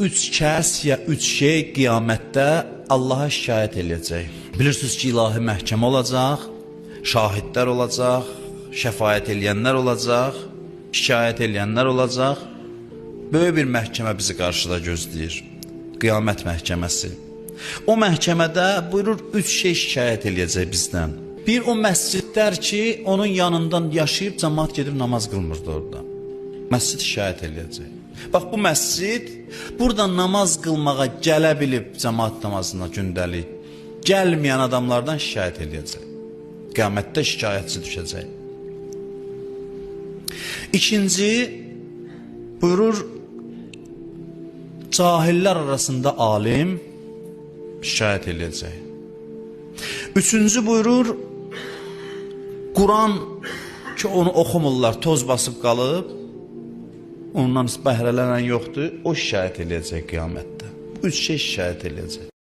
üç kəs ya üç şey qiyamətdə Allaha şikayət eləyəcək. Bilirsiniz ki, ilahi məhkəmə olacaq, şahidlər olacaq, şəfaət eləyənlər olacaq, şikayət eləyənlər olacaq. Böyük bir məhkəmə bizi qarşıda gözləyir. Qiyamət məhkəməsi. O məhkəmədə buyurur, üç şey şikayət eləyəcək bizdən. Bir, o məscidlər ki, onun yanından yaşayıb cəmaat gedib namaz qılmırdı orada. Məscid şikayət eləyəcək. Bax, bu məscid burada namaz qılmağa gələ bilib cəmaat namazına gündəlik, gəlməyən adamlardan şikayət eləyəcək. Qiyamətdə şikayətçi düşəcək. İkinci, buyurur, cahillər arasında alim şikayət eləyəcək. Üçüncü buyurur, Quran ki, onu oxumurlar, toz basıb qalıb, ondan bəhrələnən yoxdur, o şikayət eləyəcək qiyamətdə. Üç şey şikayət eləyəcək.